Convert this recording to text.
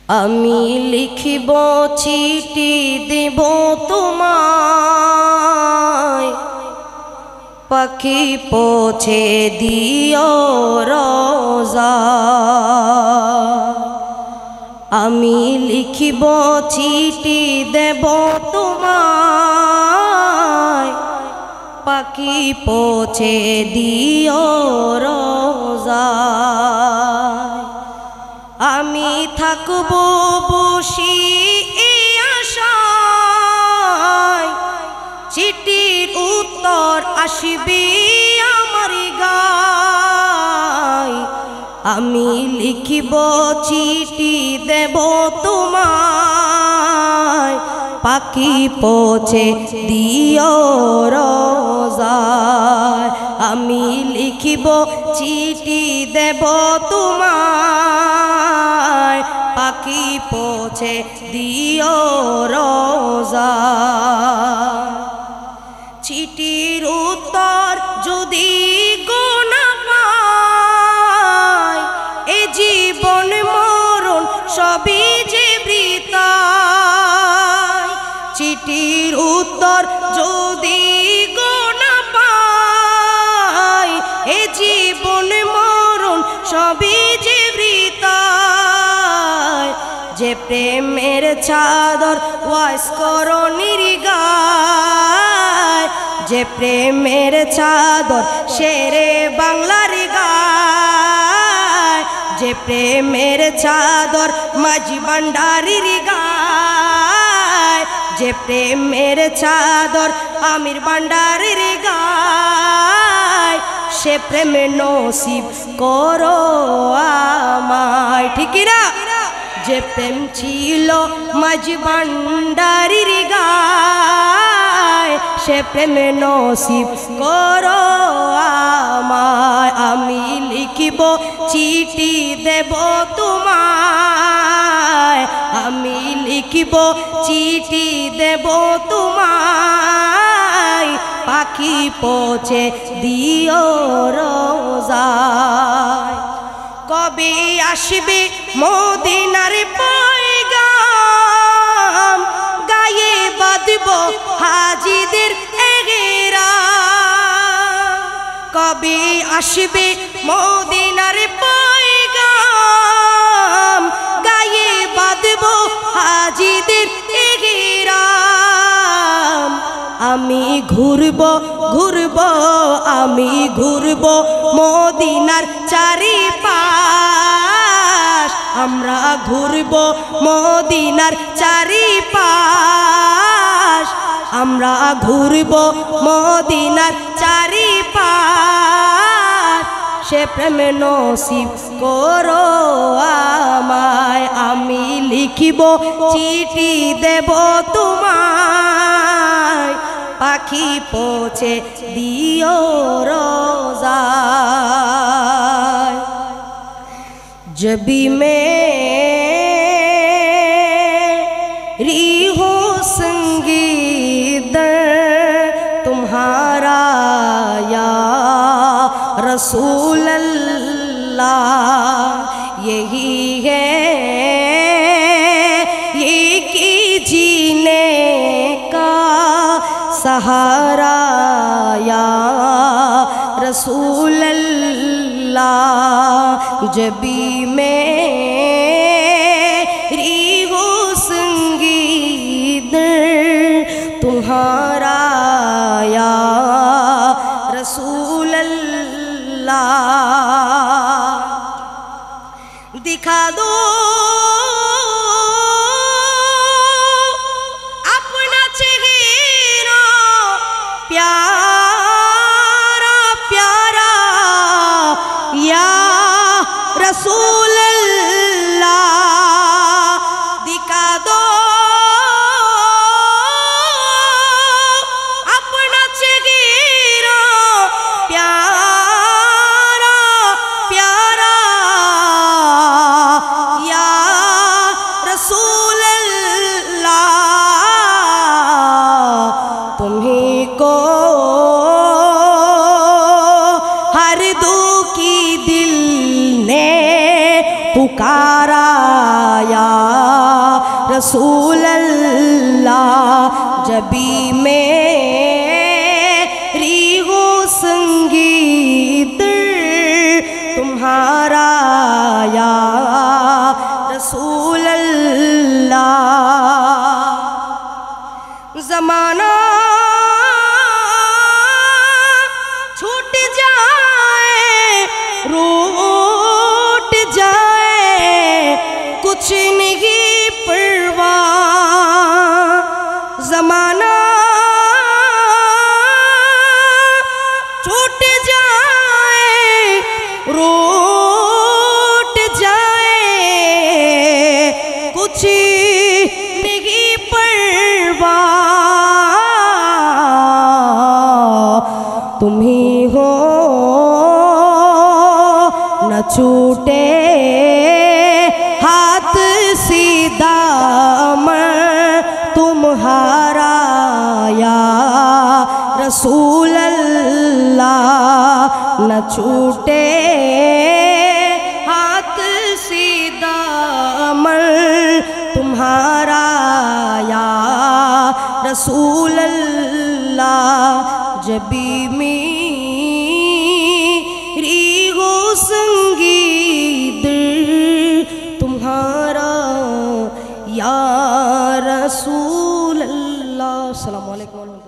আমি লিখিব চিঠি দেব তোমায়, পাখি পৌঁছে দিও রোজায়। আমি লিখিব চিঠি দেব তোমায়, পাখি পৌঁছে দিও রোজায়। আমি থাকব বসি এই আশায়, চিঠির উত্তর আসবে আমার গায়। আমি লিখিব চিঠি দেব তোমায়, পাখি পৌঁছে দিও রোজায়। আমি লিখিব চিঠি দেব তোমায়, পাখি পৌঁছে দিও রোজায়। চিঠির উত্তর যদি গোনা পাই, এ জীবন মরণ সবই যে বৃথা। চিঠির উত্তর যদি গোনা পাই, এ জীবন মরণ সবই যে বৃথা। যে প্রেমের চাদর ওয়াস করো নির্গায়, যে প্রেমের চাদর শেরে বাংলার গায়, যে প্রেমের চাদর মাঝি ভান্ডারীর গায়, যে প্রেমের চাদর আমির ভান্ডারীর গায়। সে প্রেমে নসিব করো আমায়, ঠিক না? যে প্রেম ছিল মাঝি ভান্ডারীর গায়, সে প্রেমে নসিব করো আমায়। আমি লিখিব চিঠি দেব তোমায়, আমি লিখিব চিঠি দেব তোমায়, পাখি পৌঁছে দিও রোজায়। কবে আসবে মদিনার পয়গাম, গায়ে বাঁধব হাজিদের এহরাম। কবে আসবে মদিনার পয়গাম, গায়ে বাঁধব হাজিদের এহরাম। আমি ঘুরব ঘুরব, আমি ঘুরব মদিনার চারিপাশ। আমরা ঘুরব মদিনার চারিপাশ, আমরা ঘুরব মদিনার চারিপাশ। সে প্রেমে নসিব করো আমায়। আমি লিখিব চিঠি দেব তোমায়, পাখি পৌঁছে দিও রোজায়। जबी मेरी हो संगीत तुम्हारा या रसूल अल्लाह, यही है ये की जीने का सहारा या रसूल अल्लाह। जबी मेरी हो संगीत तुम्हारा या रसूल अल्लाह। दिखा दो अपना चेहरा प्यारा प्यारा या रसूल अल्लाह। दिखा दो रसूल अल्लाह जबी मेरी हो संगीत तुम्हारा या रसूल अल्लाह। ज़माना छूट जाए रूठ जाए कुछ नहीं परवाह। ज़माना छूट जाए रूठ जाए कुछ नहीं परवाह। तुम ही हो न छूटे हाथ सीधा तुम्हारा या रसूल अल्लाह। न छूटे हाथ सीधा तुम्हारा या रसूल अल्लाह। जबी मेरी हो संगीत तुम्हारा या रसूल अल्लाह। अस्सलामु अलैकुम।